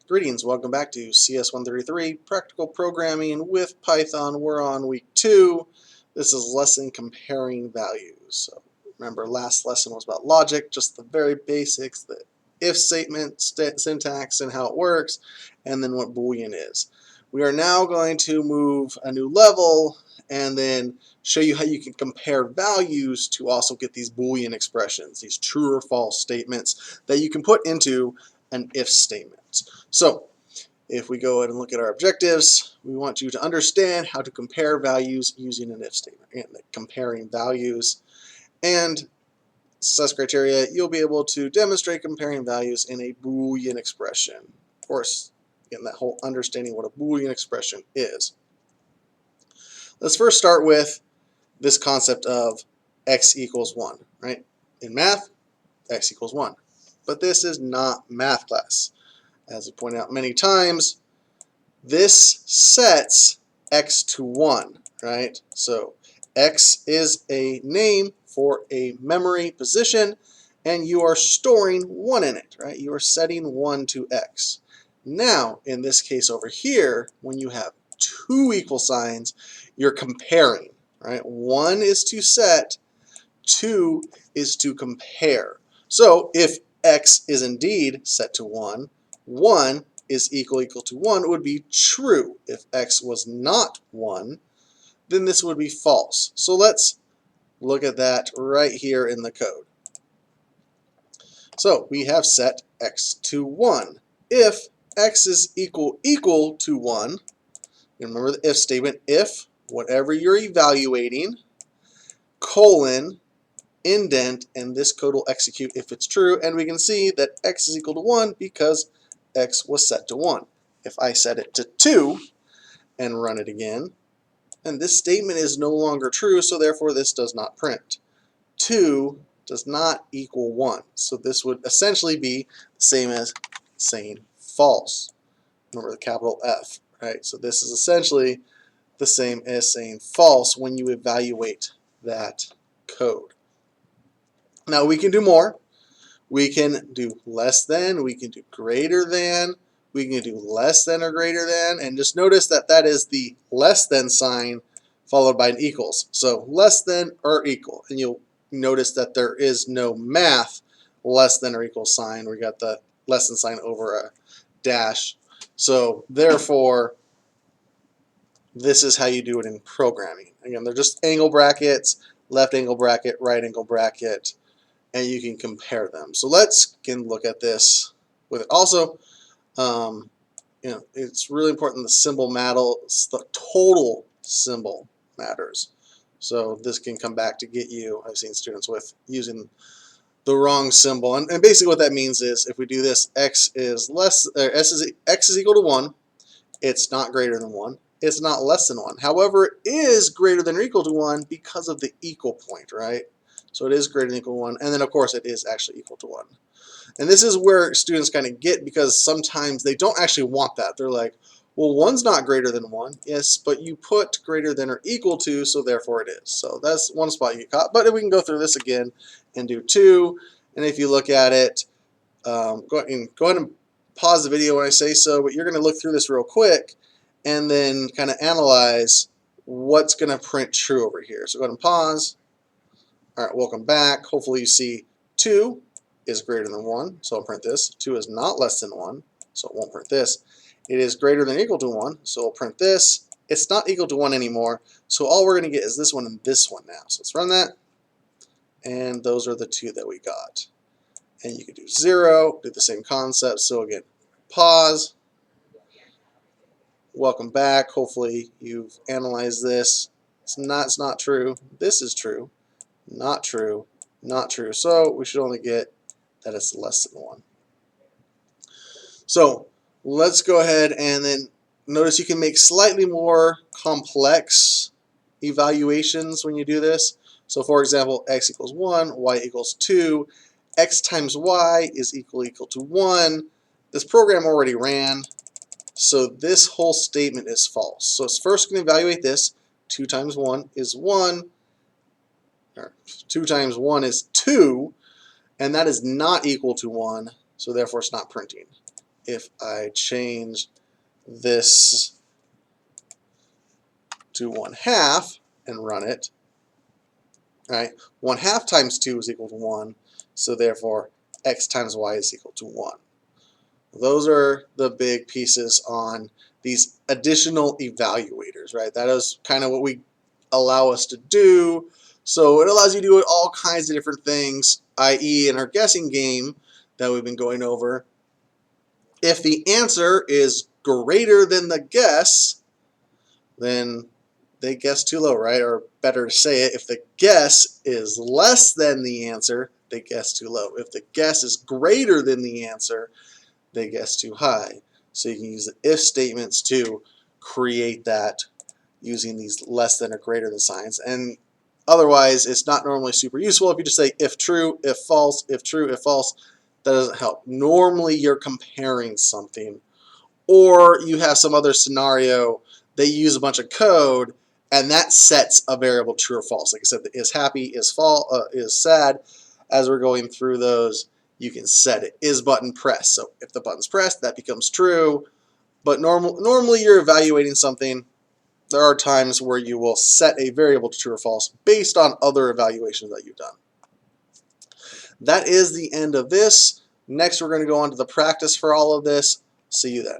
Greetings, welcome back to CS133 Practical Programming with Python. We're on week 2. This is lesson comparing values. So remember, last lesson was about logic, just the very basics, the if statement, syntax, and how it works, and then what Boolean is. We are now going to move a new level and then show you how you can compare values to also get these Boolean expressions, these true or false statements that you can put into an if statement. So if we go ahead and look at our objectives, we want you to understand how to compare values using an if statement. And comparing values and success criteria, you'll be able to demonstrate comparing values in a Boolean expression. Of course, again, that whole understanding what a Boolean expression is. Let's first start with this concept of x equals 1, right? In math, x equals 1. But this is not math class. As I pointed out many times, this sets x to 1, right? So x is a name for a memory position, and you are storing 1 in it, right? You are setting 1 to x. Now, in this case over here, when you have two equal signs, you're comparing, right? 1 is to set, 2 is to compare. So if x is indeed set to 1, 1 is equal to 1 would be true. If x was not 1, then this would be false. So let's look at that right here in the code. So we have set x to 1. If x is equal to 1, remember the if statement, if whatever you're evaluating, colon, indent, and this code will execute if it's true, and we can see that x is equal to 1 because x was set to 1. If I set it to 2 and run it again, and this statement is no longer true, so therefore this does not print. 2 does not equal 1, so this would essentially be the same as saying false. Remember the capital F, right? So this is essentially the same as saying false when you evaluate that code. Now we can do more. We can do less than, we can do greater than, we can do less than or greater than, and just notice that that is the less than sign followed by an equals. So less than or equal, and you'll notice that there is no math less than or equal sign. We got the less than sign over a dash. So therefore, this is how you do it in programming. Again, they're just angle brackets, left angle bracket, right angle bracket, and you can compare them. So let's look at this with it. Also, it's really important the symbol matters, the total symbol matters. So this can come back to get you. I've seen students with using the wrong symbol, and basically what that means is if we do this, x is equal to 1. It's not greater than 1. It's not less than 1. However, it is greater than or equal to 1 because of the equal point, right? So it is greater than or equal to 1, and then of course it is actually equal to 1. And this is where students kind of get, because sometimes they don't actually want that. They're like, well, 1's not greater than 1. Yes, but you put greater than or equal to, so therefore it is. So that's one spot you get caught. But we can go through this again and do 2. And if you look at it, go ahead and pause the video when I say so, but you're going to look through this real quick and then kind of analyze what's going to print true over here. So go ahead and pause. All right, welcome back. Hopefully you see 2 is greater than 1, so I'll print this. 2 is not less than 1, so it won't print this. It is greater than or equal to 1, so I'll print this. It's not equal to 1 anymore, so all we're going to get is this one and this one now. So let's run that, and those are the 2 that we got. And you could do 0, do the same concept. So again, pause. Welcome back. Hopefully you've analyzed this. It's not true. This is true. Not true. Not true. So we should only get that it's less than 1. So let's go ahead and then notice you can make slightly more complex evaluations when you do this. So for example, x equals 1, y equals 2, x times y is equal to 1. This program already ran, so this whole statement is false. So it's first going to evaluate this. 2 times 1 is 1, or 2 times 1 is 2, and that is not equal to 1, so therefore it's not printing. if I change this to 1/2 and run it, right? 1/2 times 2 is equal to 1, so therefore x times y is equal to 1. Those are the big pieces on these additional evaluators, right? That is kind of what we allow us to do. So it allows you to do all kinds of different things, i.e. in our guessing game that we've been going over, if the answer is greater than the guess, then they guess too low, right? Or better to say it, if the guess is less than the answer, they guess too low. If the guess is greater than the answer, they guess too high. So you can use the if statements to create that using these less than or greater than signs. And otherwise, it's not normally super useful if you just say if true, if false, if true, if false. That doesn't help. Normally, you're comparing something, or you have some other scenario. They use a bunch of code, and that sets a variable true or false. Like I said, the is happy, is sad. As we're going through those, you can set it. Is button pressed? So if the button's pressed, that becomes true. But normally you're evaluating something. There are times where you will set a variable to true or false based on other evaluations that you've done. That is the end of this. Next, we're going to go on to the practice for all of this. See you then.